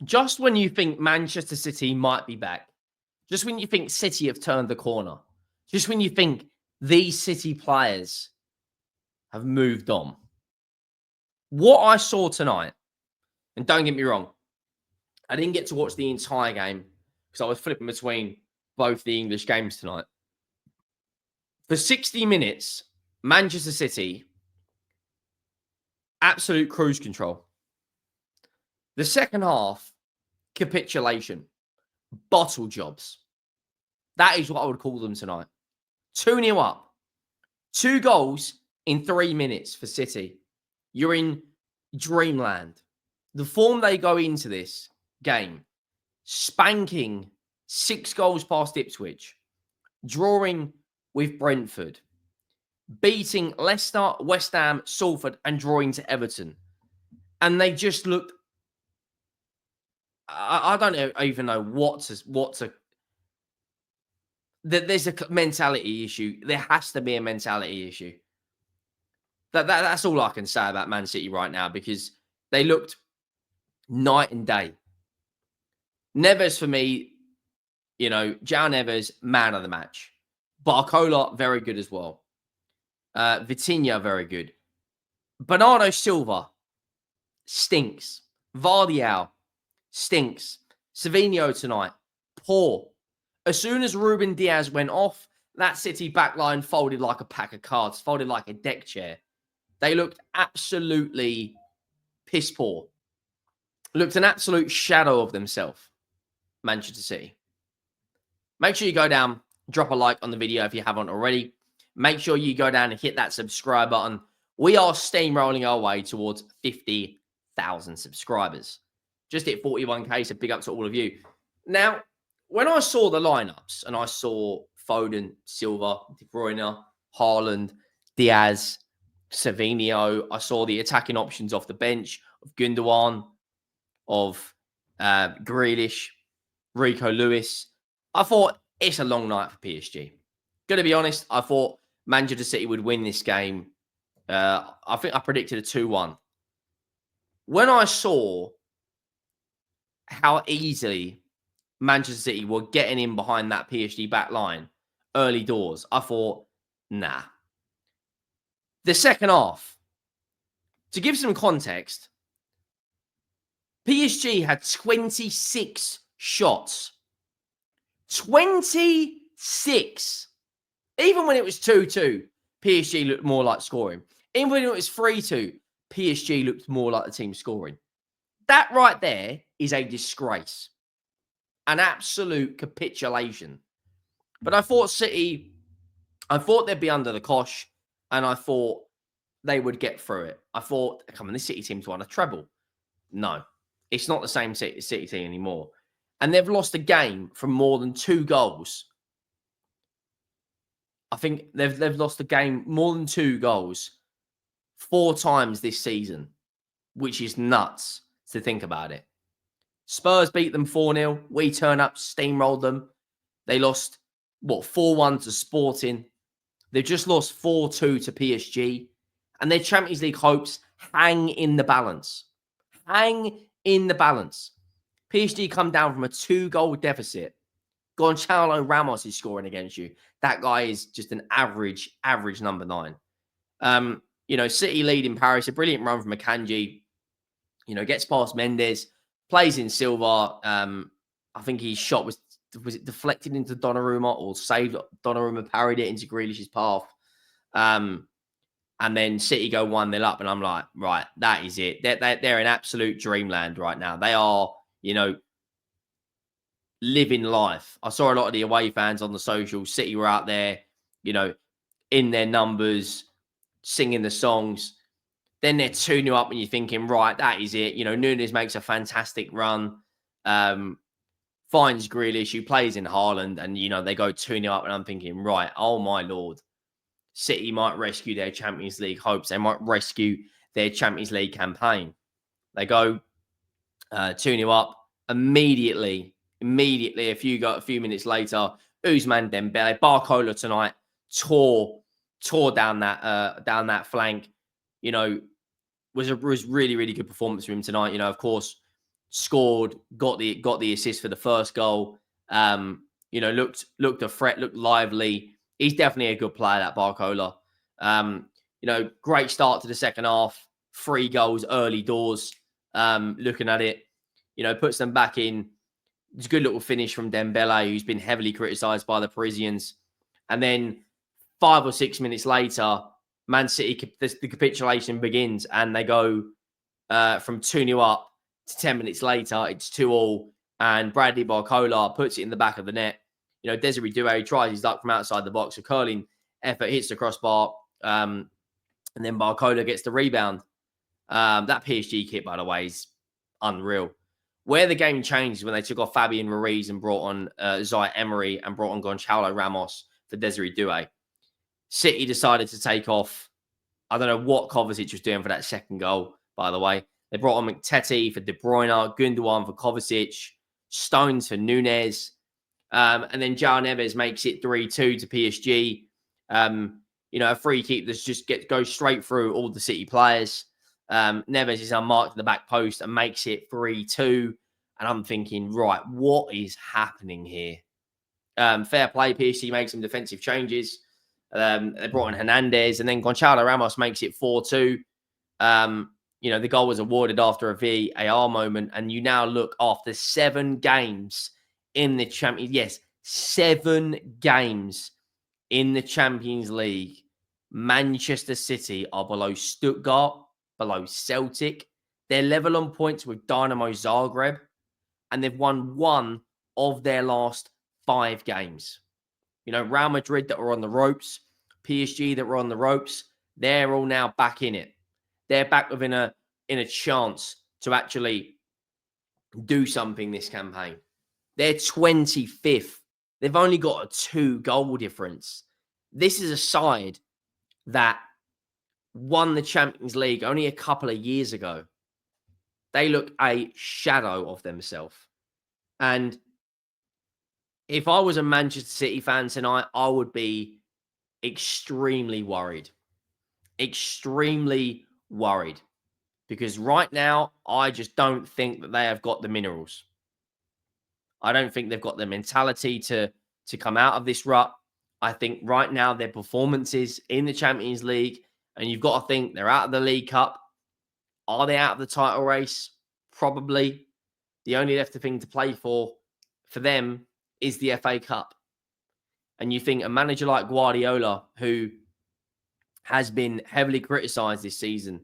Just when you think Manchester City might be back, just when you think City have turned the corner, just when you think these City players have moved on, what I saw tonight, and don't get me wrong, I didn't get to watch the entire game because I was flipping between both the English games tonight. For 60 minutes, Manchester City, absolute cruise control. The second half, capitulation, bottle jobs. That is what I would call them tonight. 2-0 up. 2 goals in 3 minutes for City. You're in dreamland. The form they go into this game, spanking 6 goals past Ipswich, drawing with Brentford, beating Leicester, West Ham, Salford, and drawing to Everton. And they just looked... I don't even know what to... There's a mentality issue. There has to be a mentality issue. That's all I can say about Man City right now, because they looked night and day. Neves, for me, João Neves, man of the match. Barcola, very good as well. Vitinha, very good. Bernardo Silva, stinks. Vardial, stinks. Savinho tonight, poor. As soon as Ruben Diaz went off, that City backline folded like a pack of cards, folded like a deck chair. They looked absolutely piss poor. Looked an absolute shadow of themselves, Manchester City. Make sure you go down, drop a like on the video if you haven't already. Make sure you go down and hit that subscribe button. We are steamrolling our way towards 50,000 subscribers. Just hit 41K, so big up to all of you. Now, when I saw the lineups and I saw Foden, Silva, De Bruyne, Haaland, Diaz, Savinho, I saw the attacking options off the bench of Gundogan, of Grealish, Rico Lewis. I thought it's a long night for PSG. Going to be honest, I thought Manchester City would win this game. I think I predicted a 2-1. When I saw how easily Manchester City were getting in behind that PSG back line early doors, I thought, nah. The second half, to give some context, PSG had 26 shots. 26. Even when it was 2-2, PSG looked more like scoring. Even when it was 3-2, PSG looked more like the team scoring. That right there is a disgrace. An absolute capitulation. But I thought City, they'd be under the cosh, and I thought they would get through it. I thought, come on, this City team's won a treble. No, it's not the same City team anymore. And they've lost a game from more than 2 goals. I think they've lost a game more than 2 goals 4 times this season, which is nuts to think about it. Spurs beat them 4-0. We turn up, steamrolled them. They lost, 4-1 to Sporting. They've just lost 4-2 to PSG. And their Champions League hopes hang in the balance. Hang in the balance. PSG come down from a 2-goal deficit. Gonçalo Ramos is scoring against you. That guy is just an average number 9. City lead in Paris. A brilliant run from Akanji. Gets past Mendes. Plays in Silva. I think his shot was it deflected into Donnarumma or saved? Donnarumma parried it into Grealish's path. And then City go 1-0 up, and I'm like, right, that is it. They're in absolute dreamland right now. They are, living life. I saw a lot of the away fans on the social. City were out there, in their numbers, singing the songs. Then they're 2-0 up, and you're thinking, right, that is it. Nunes makes a fantastic run, finds Grealish, who plays in Haaland, and, they go 2-0 up, and I'm thinking, right, oh my Lord. City might rescue their Champions League hopes. They might rescue their Champions League campaign. They go 2-0 up. Immediately, a few minutes later, Ousmane Dembele, Barcola tonight, tore down that flank. Was really, really good performance from him tonight. Of course, scored, got the assist for the first goal. Looked a threat, looked lively. He's definitely a good player, that Barcola. Great start to the second half. 3 goals early doors. Looking at it, puts them back in. It's a good little finish from Dembele, who's been heavily criticised by the Parisians. And then 5 or 6 minutes later, Man City, the capitulation begins, and they go from 2-0 up to 10 minutes later, it's 2-2, and Bradley Barcola puts it in the back of the net. Desiree Doué tries his luck from outside the box. A curling effort hits the crossbar, and then Barcola gets the rebound. That PSG kit, by the way, is unreal. Where the game changed when they took off Fabian Ruiz and brought on Zai Emery and brought on Gonçalo Ramos for Desiree Doué. City decided to take off. I don't know what Kovacic was doing for that second goal, by the way. They brought on McTetty for De Bruyne, Gundogan for Kovacic, Stones for Nunez. And then João Neves makes it 3-2 to PSG. A free kick that just goes straight through all the City players. Neves is unmarked at the back post and makes it 3-2. And I'm thinking, right, what is happening here? Fair play, PSG makes some defensive changes. They brought in Hernandez, and then Gonçalo Ramos makes it 4-2. The goal was awarded after a VAR moment, and you now look after 7 games in the Champions. Yes, 7 games in the Champions League. Manchester City are below Stuttgart, below Celtic. They're level on points with Dynamo Zagreb, and they've won 1 of their last 5 games. Real Madrid that were on the ropes, PSG that were on the ropes, they're all now back in it. They're back within a chance to actually do something this campaign. They're 25th. They've only got a 2-goal difference. This is a side that won the Champions League only a couple of years ago. They look a shadow of themselves. And if I was a Manchester City fan tonight, I would be extremely worried. Extremely worried. Because right now, I just don't think that they have got the minerals. I don't think they've got the mentality to come out of this rut. I think right now their performances in the Champions League, and you've got to think they're out of the League Cup. Are they out of the title race? Probably. The only left thing to play for them is the FA Cup. And you think a manager like Guardiola, who has been heavily criticised this season,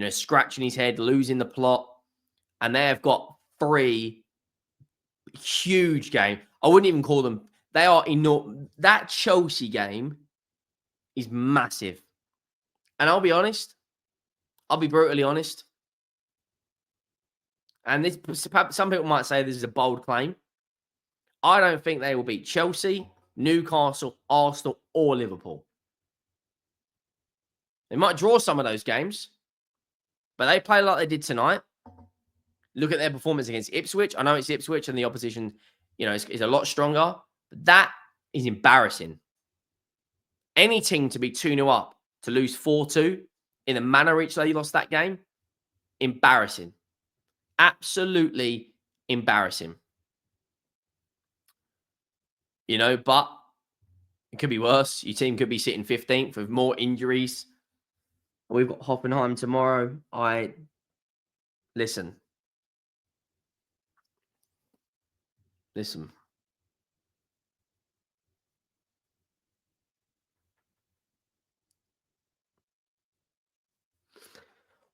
scratching his head, losing the plot, and they have got 3 huge games. I wouldn't even call them. They are enormous. That Chelsea game is massive. And I'll be honest. I'll be brutally honest. And this, some people might say this is a bold claim. I don't think they will beat Chelsea, Newcastle, Arsenal, or Liverpool. They might draw some of those games, but they play like they did tonight. Look at their performance against Ipswich. I know it's Ipswich and the opposition, is a lot stronger. But that is embarrassing. Any team to be 2-0 up, to lose 4-2 in the manner which they lost that game, embarrassing. Absolutely embarrassing. But it could be worse. Your team could be sitting 15th with more injuries. We've got Hoffenheim tomorrow. Listen.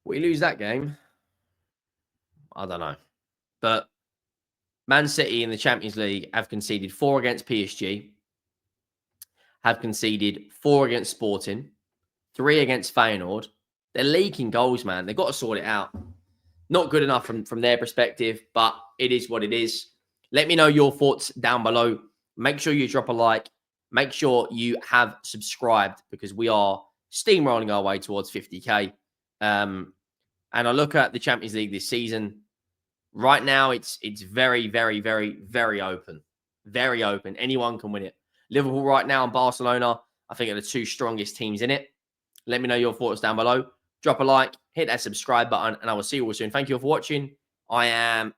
We lose that game. I don't know. But Man City in the Champions League have conceded 4 against PSG, have conceded 4 against Sporting, 3 against Feyenoord. They're leaking goals, man. They've got to sort it out. Not good enough from their perspective, but it is what it is. Let me know your thoughts down below. Make sure you drop a like. Make sure you have subscribed because we are steamrolling our way towards 50K. And I look at the Champions League this season. Right now, it's very, very, very, very open. Very open. Anyone can win it. Liverpool right now and Barcelona, I think, are the 2 strongest teams in it. Let me know your thoughts down below. Drop a like, hit that subscribe button, and I will see you all soon. Thank you all for watching. I am